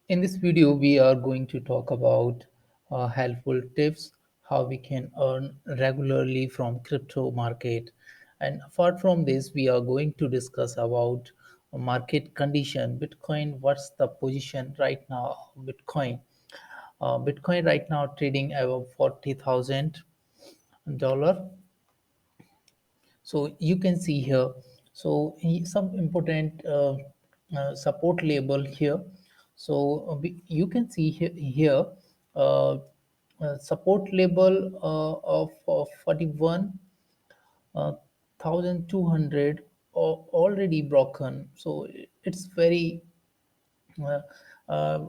In this video, we are going to talk about helpful tips how we can earn regularly from crypto market. And apart from this, we are going to discuss about market condition, Bitcoin. What's the position right now? Bitcoin. Bitcoin right now trading above $40,000. So you can see here, so some important support label here. So you can see here uh, support label of 41,200 already broken. So it's very uh,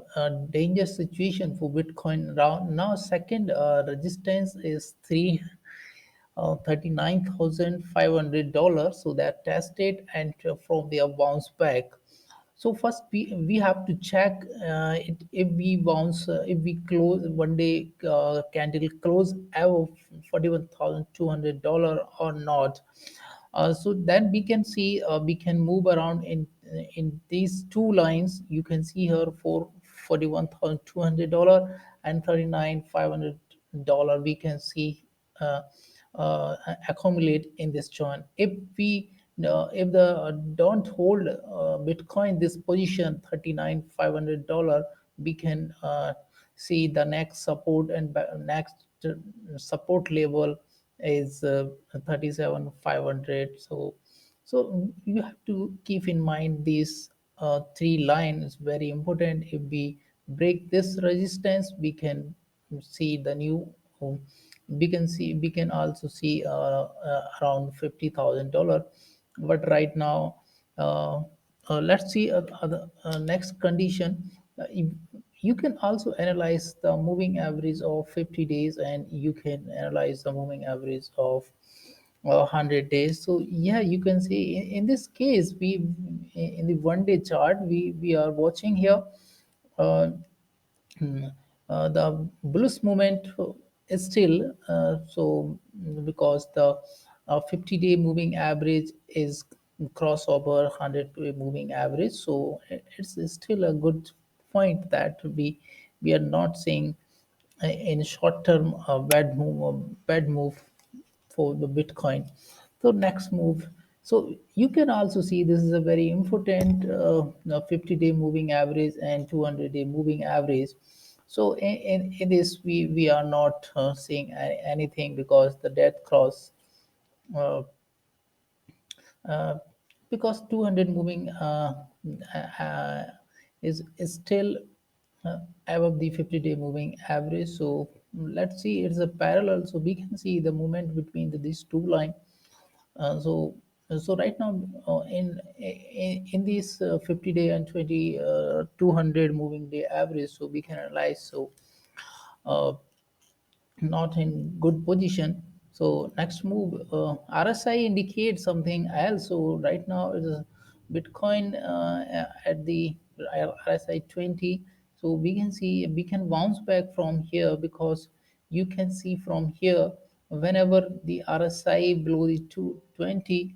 dangerous situation for Bitcoin now. Second resistance is 39,500 dollars. So that tested and from there bounce back. So first we have to check if we bounce, if we close one day candle close above $41,200 or not. So then we can see we can move around in these two lines. You can see here for $41,200 and $39,500 we can see uh, accumulate in this joint. If the don't hold Bitcoin this position $39,500, we can see the next support and next support level is 37,500. So you have to keep in mind these three lines very important. If we break this resistance, we can see the new we can also see around $50,000. But right now, let's see next condition. If you can also analyze the moving average of 50 days, and you can analyze the moving average of 100 days. So yeah, you can see in this case, we in the 1 day chart, we are watching here uh, the bullish movement is still because the 50-day moving average is crossover 100-day moving average. So it's still a good point that we are not seeing in short term bad move for the Bitcoin. So next move. So you can also see this is a very important 50-day moving average and 200-day moving average. So in this we are not seeing anything because the death cross uh, uh, because 200 moving uh, is still above the 50-day moving average. So let's see, it's a parallel, so we can see the movement between these two lines. So right now in this 50-day and 200 moving day average, so we can analyze. So uh, not in good position. So next move, RSI indicates something else. So right now it is Bitcoin at the RSI 20. So we can see we can bounce back from here, because you can see from here whenever the RSI below the 220,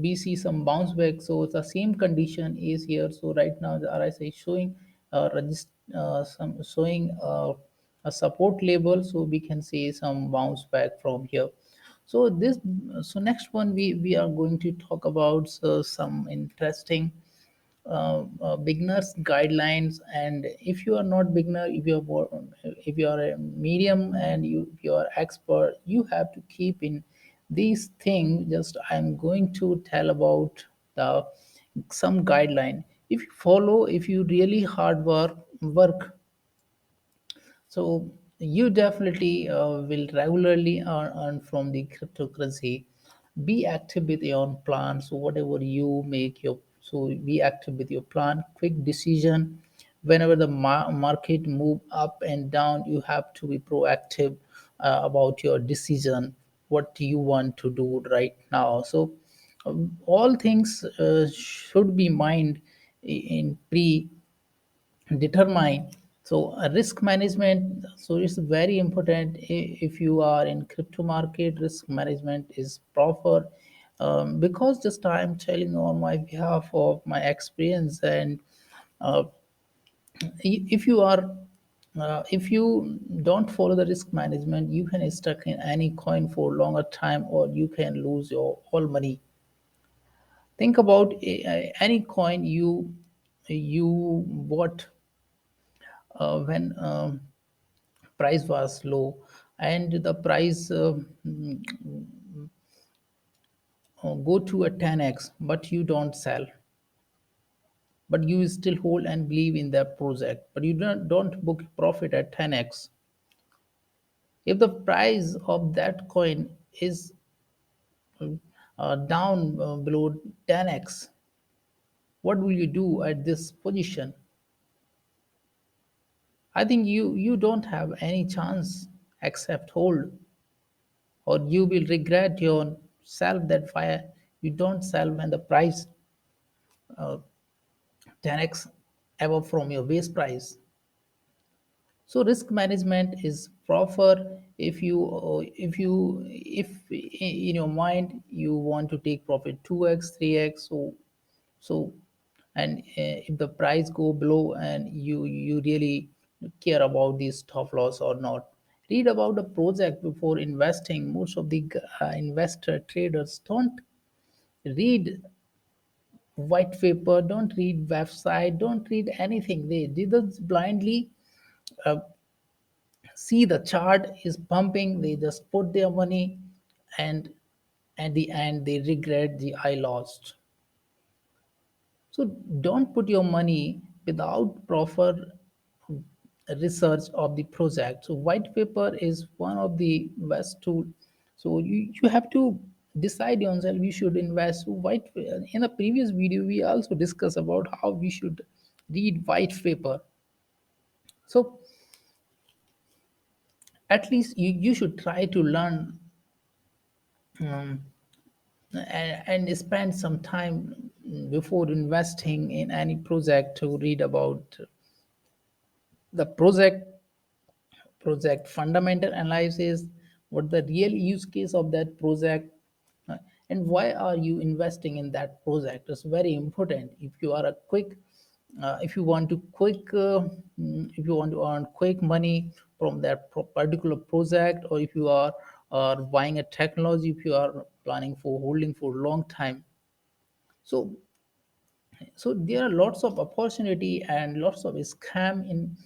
we see some bounce back. So the same condition is here. So right now the RSI is showing some showing a support label. So we can see some bounce back from here. So this, so next one we are going to talk about some interesting beginners guidelines. And if you are not beginner, if you are a medium, and if you are expert, you have to keep in these things. Just I'm going to tell about the some guideline. If you follow, if you really hard work, so you definitely will regularly earn from the cryptocurrency. Be active with your own plan. So whatever you make your, so be active with your plan. Quick decision. Whenever the market move up and down, you have to be proactive about your decision. What do you want to do right now? So all things should be mind in pre determine. So risk management, so it's very important. If you are in crypto market, risk management is proper. Because just I'm telling on my behalf of my experience. And uh, if you are if you don't follow the risk management, you can stuck in any coin for longer time, or you can lose your all money. Think about any coin you bought when price was low, and the price go to a 10x, but you don't sell, but you still hold and believe in that project, but you don't book profit at 10x. If the price of that coin is down below 10x, what will you do at this position? I think you don't have any chance except hold, or you will regret yourself that why you don't sell when the price 10x above from your base price. So risk management is proper if in your mind you want to take profit 2x 3x. So and if the price go below and you really care about this stop loss or not, read about the project before investing. Most of the investor traders don't read white paper, don't read website, don't read anything. They just blindly uh, see the chart is pumping, they just put their money, and at the end they regret the I lost. So don't put your money without proper research of the project. So white paper is one of the best tool. So you have to decide yourself you should invest. So white, in the previous video we also discussed about how we should read white paper. So at least you should try to learn and spend some time before investing in any project to read about the project fundamental analysis, what the real use case of that project, uh, and why are you investing in that project is very important. If you are a quick if you want to if you want to earn quick money from that particular project, or if you are buying a technology, if you are planning for holding for long time. So so there are lots of opportunity and lots of scam in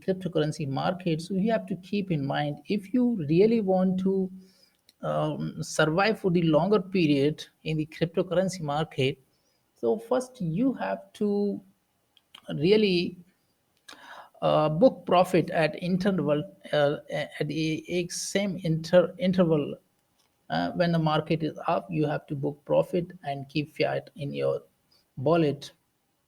cryptocurrency market. So you have to keep in mind, if you really want to survive for the longer period in the cryptocurrency market, so first you have to really book profit at interval at the same interval. When the market is up, you have to book profit and keep fiat in your wallet.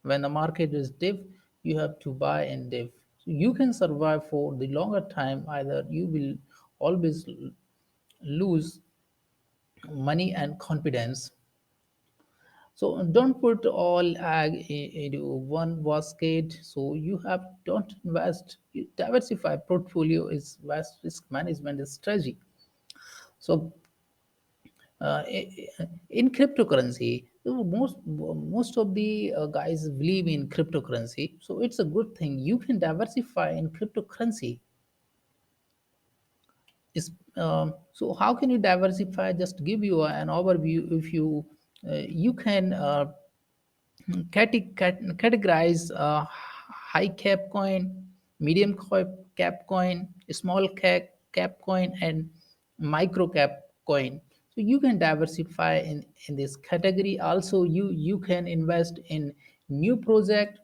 When the market is dip, you have to buy and dip. So you can survive for the longer time. Either you will always lose money and confidence. So don't put all egg into one basket. So you have don't invest. You diversify portfolio is vast risk management strategy. So in cryptocurrency, most of the guys believe in cryptocurrency. So it's a good thing. You can diversify in cryptocurrency. So how can you diversify? Just give you an overview. If you can categorize high cap coin, medium cap coin, small cap coin, and micro cap coin. So you can diversify in this category. Also, you can invest in new project.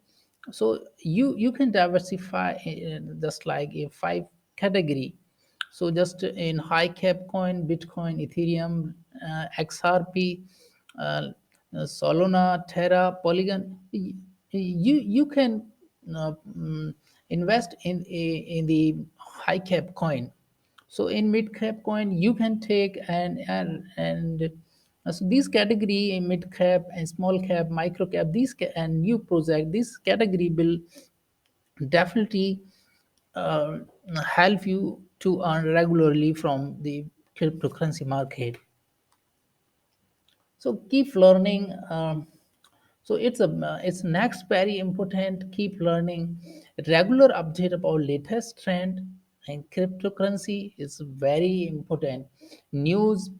So you can diversify in just like a five category. So just in high cap coin, Bitcoin, Ethereum, XRP, uh, Solana, Terra, Polygon, you can invest in the high cap coin. So in mid cap coin, you can take and so these category in mid cap and small cap, micro cap, and new project, this category will definitely uh, help you to earn regularly from the cryptocurrency market. So keep learning. So it's next very important. Keep learning. Regular update about latest trend and cryptocurrency is very important. News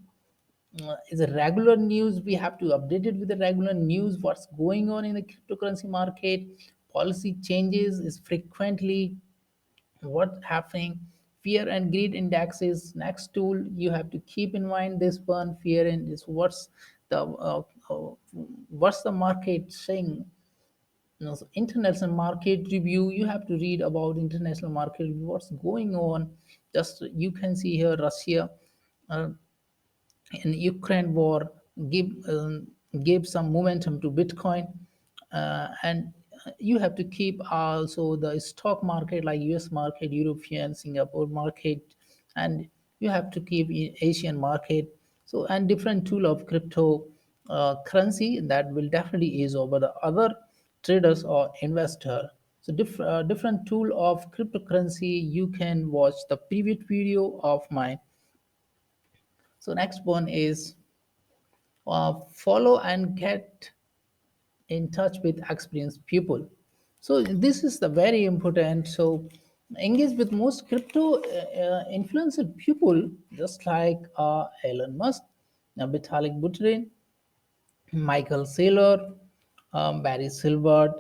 is a regular news. We have to update it with the regular news. What's going on in the cryptocurrency market? Policy changes is frequently what's happening. Fear and greed indexes, next tool you have to keep in mind. This one, fear and is what's the market saying. So international market review, you have to read about international market review, what's going on. Just you can see here Russia uh, in Ukraine war gave some momentum to Bitcoin, and you have to keep also the stock market like U.S. market, European, Singapore market, and you have to keep Asian market. So and different tool of crypto currency that will definitely ease over the other traders or investor. So different tool of cryptocurrency. You can watch the previous video of mine. So next one is follow and get in touch with experienced people. So this is the very important. So engage with most crypto influencer people, just like Elon Musk, Vitalik Buterin, Michael Saylor, Barry Silbert,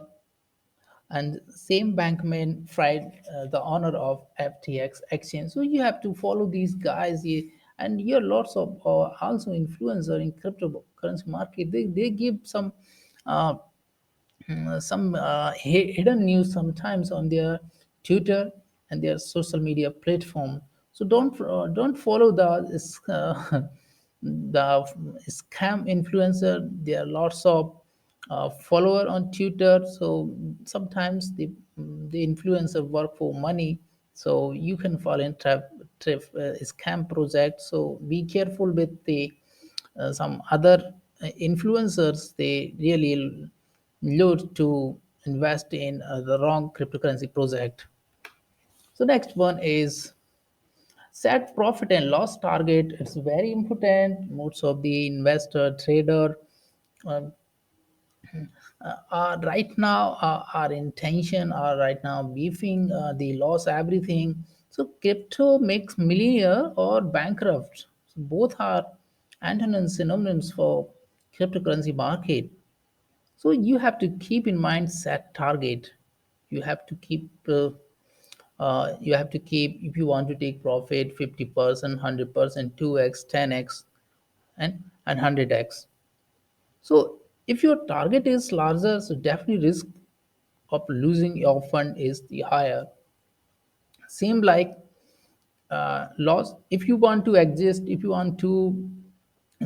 and same Bankman Fried, the owner of FTX exchange. So you have to follow these guys, and here lots of also influencer in cryptocurrency market. They give uh, some hidden news sometimes on their Twitter and their social media platform. So don't follow the scam influencer. There are lots of follower on Twitter. So sometimes the influencer work for money. So you can fall in trap scam project. So be careful with the some other influencers. They really lure to invest in the wrong cryptocurrency project. So next one is set profit and loss target. It's very important. Most of the investor trader uh, are right now our intention are right now beefing the loss everything. So crypto makes millionaire or bankrupt. So both are antonyms, synonyms for cryptocurrency market. So you have to keep in mind set target. You have to keep if you want to take profit 50%, 100%, 2x, 10x, and 100x. So if your target is larger, so definitely risk of losing your fund is the higher. Same like loss. If you want to exist, if you want to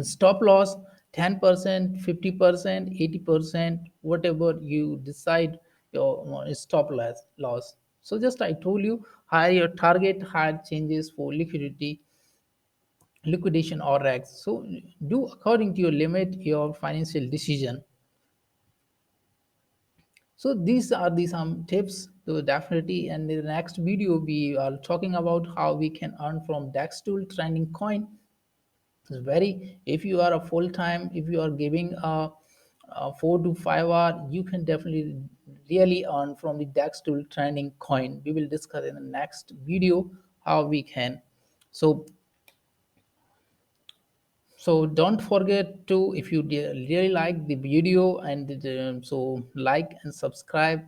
stop loss 10%, 50%, 80%, whatever you decide your stop loss. So just I told you, higher your target, higher changes for liquidity, liquidation or X. So do according to your limit, your financial decision. So these are the some tips to definitely. And in the next video, we are talking about how we can earn from DEX tool trending coin. It's very, if you are a full time, if you are giving a 4 to 5 hour, you can definitely really earn from the DEX tool trending coin. We will discuss in the next video how we can. So so don't forget to, if you really like the video, and so like and subscribe